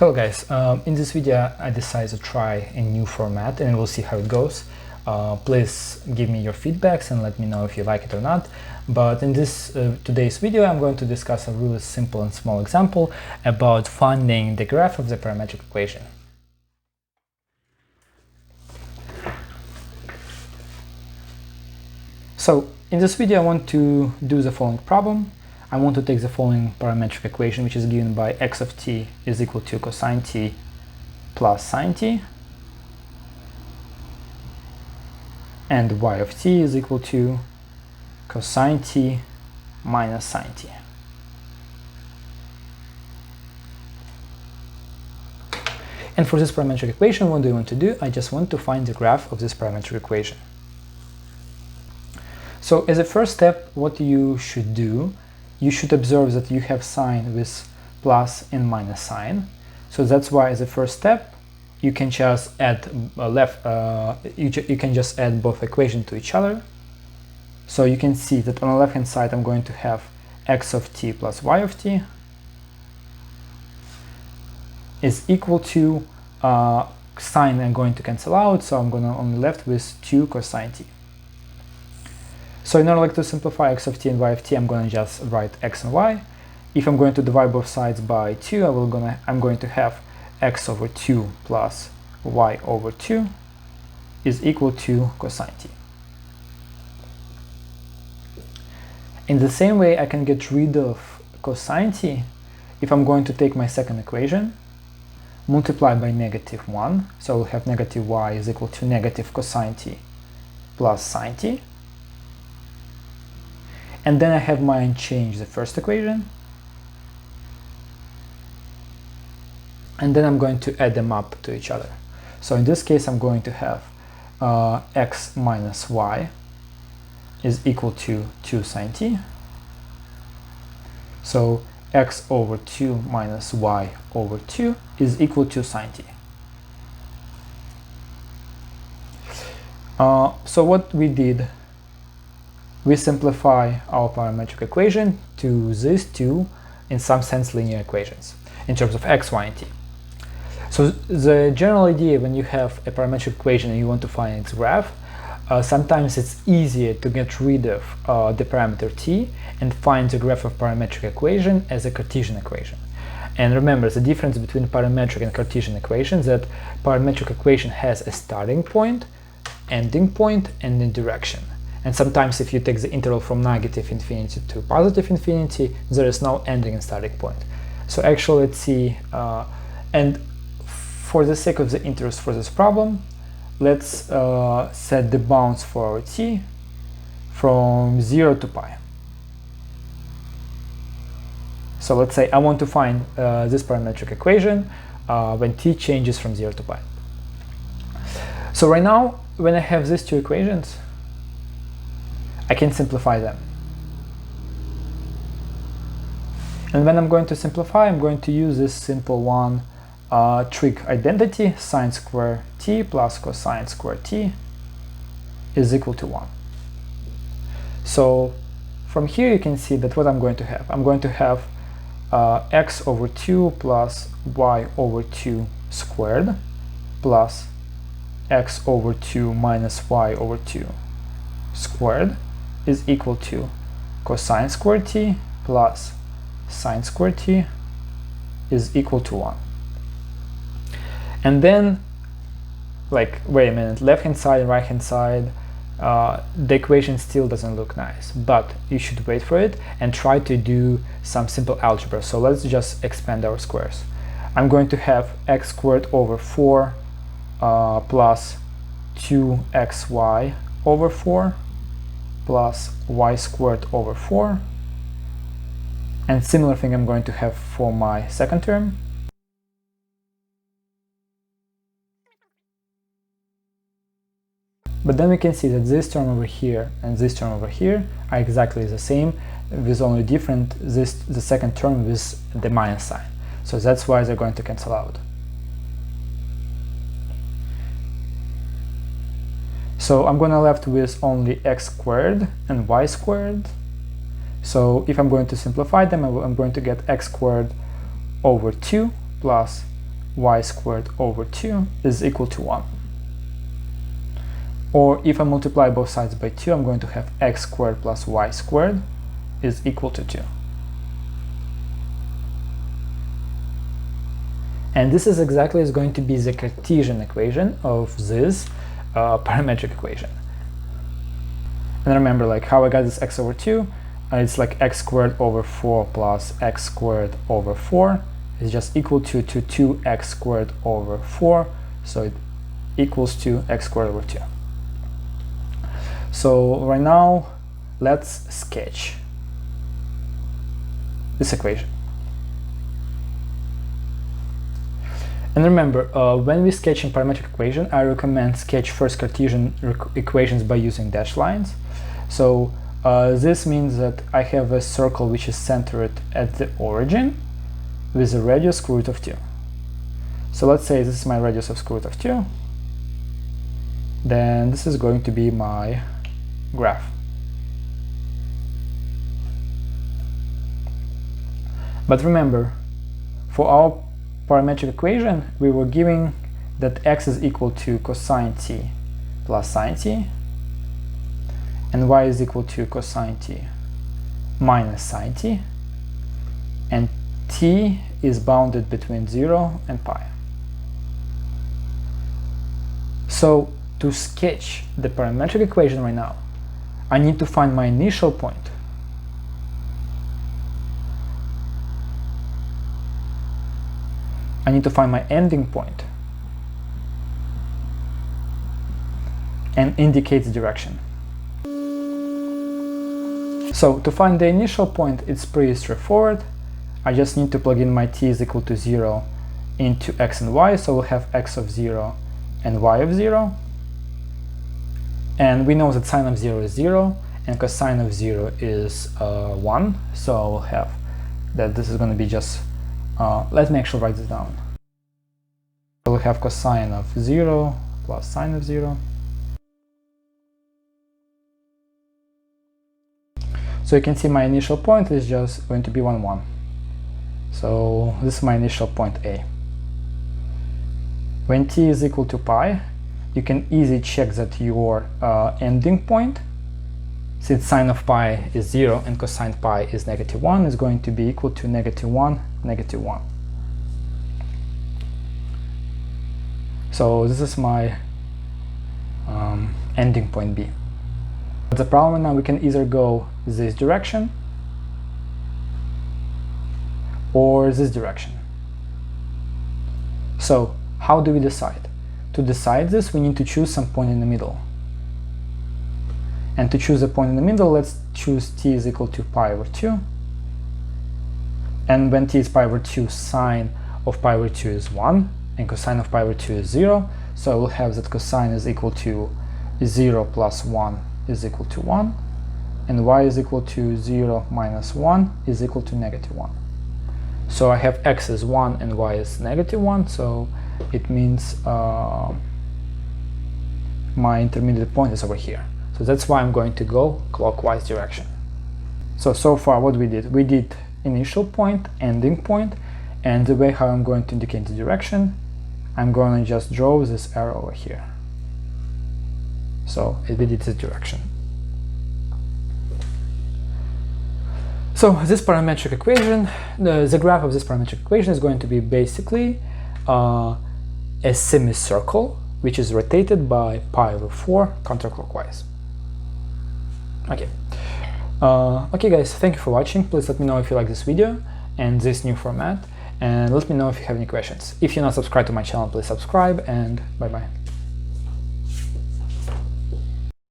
Hello guys, in this video I decided to try a new format and we'll see how it goes. Please give me your feedbacks and let me know if you like it or not. But in this today's video I'm going to discuss a really simple and small example about finding the graph of the parametric equation. So in this video I want to do the following problem. I want to take the following parametric equation, which is given by x of t is equal to cosine t plus sine t, and y of t is equal to cosine t minus sine t. And for this parametric equation, what do I want to do? I just want to find the graph of this parametric equation. So as a first step, what you should do, you should observe that you have sign with plus and minus sign. So that's why as a first step, you can just add you can just add both equations to each other. So you can see that on the left hand side I'm going to have x of t plus y of t is equal to sine I'm going to cancel out, so I'm going to only left with 2 cosine t. So in order to simplify x of t and y of t, I'm going to just write x and y. If I'm going to divide both sides by 2, I'm going to have x over 2 plus y over 2 is equal to cosine t. In the same way, I can get rid of cosine t if I'm going to take my second equation, multiply by -1, so we'll have negative y is equal to negative cosine t plus sine t. And then I have my unchanged the first equation, and then I'm going to add them up to each other. So in this case I'm going to have x minus y is equal to 2 sine t. So x over 2 minus y over 2 is equal to sine t. So what we did, we simplify our parametric equation to these two, in some sense, linear equations in terms of x, y, and t. So the general idea when you have a parametric equation and you want to find its graph, sometimes it's easier to get rid of the parameter t and find the graph of parametric equation as a Cartesian equation. And remember, the difference between parametric and Cartesian equations that parametric equation has a starting point, ending point, and a direction. And sometimes if you take the interval from negative infinity to positive infinity, there is no ending and starting point. So actually let's see, and for the sake of the interest for this problem, let's set the bounds for our t from 0 to pi. So let's say I want to find this parametric equation when t changes from 0 to pi. So right now, when I have these two equations, I can simplify them. And when I'm going to simplify, I'm going to use this simple one trig identity, sine square t plus cosine square t is equal to 1. So from here you can see that what I'm going to have. I'm going to have x over 2 plus y over 2 squared plus x over 2 minus y over 2 squared is equal to cosine squared t plus sine squared t is equal to 1. And then, like, wait a minute, left hand side and right hand side, the equation still doesn't look nice, but you should wait for it and try to do some simple algebra. So let's just expand our squares. I'm going to have x squared over 4 plus 2xy over 4 plus y squared over 4, and similar thing I'm going to have for my second term. But then we can see that this term over here and this term over here are exactly the same, with only different the second term with the minus sign. So that's why they're going to cancel out. So I'm going to left with only x squared and y squared. So if I'm going to simplify them, I'm going to get x squared over 2 plus y squared over 2 is equal to 1. Or if I multiply both sides by 2, I'm going to have x squared plus y squared is equal to 2. And this is exactly is going to be the Cartesian equation of this parametric equation. And remember, like how I got this x over 2, it's like x squared over 4 plus x squared over 4 is just equal to 2x squared over 4, so it equals to x squared over 2. So right now, let's sketch this equation. And remember, when we sketch in parametric equation, I recommend sketch first Cartesian equations by using dashed lines. So this means that I have a circle which is centered at the origin with a radius square root of 2. So let's say this is my radius of square root of 2. Then this is going to be my graph. But remember, for our parametric equation, we were giving that x is equal to cosine t plus sine t, and y is equal to cosine t minus sine t, and t is bounded between 0 and pi. So to sketch the parametric equation right now, I need to find my initial point. I need to find my ending point and indicate the direction. So to find the initial point, it's pretty straightforward. I just need to plug in my t is equal to 0 into x and y, so we'll have x of 0 and y of 0. And we know that sine of 0 is 0 and cosine of 0 is 1, so we'll have that this is going to be just let me actually write this down. We'll have cosine of 0 plus sine of 0. So you can see my initial point is just going to be 1, 1. So this is my initial point A. When t is equal to pi, you can easily check that your ending point, since sine of pi is 0 and cosine pi is -1, is going to be equal to -1, -1. So this is my ending point B. But the problem now, we can either go this direction or this direction. So how do we decide? To decide this, we need to choose some point in the middle. And to choose a point in the middle, let's choose t is equal to pi over 2. And when t is pi over 2, sine of pi over 2 is 1, and cosine of pi over 2 is 0. So we'll have that cosine is equal to 0 plus 1 is equal to 1, and y is equal to 0 minus 1 is equal to -1. So I have x is 1 and y is -1, so it means my intermediate point is over here. So that's why I'm going to go clockwise direction. So far what we did initial point, ending point, and the way how I'm going to indicate the direction, I'm going to just draw this arrow over here. So we did this direction. So this parametric equation, the graph of this parametric equation is going to be basically a semicircle which is rotated by pi over 4 counterclockwise. Okay. Okay guys, thank you for watching. Please let me know if you like this video and this new format, and let me know if you have any questions. If you're not subscribed to my channel, please subscribe, and bye bye.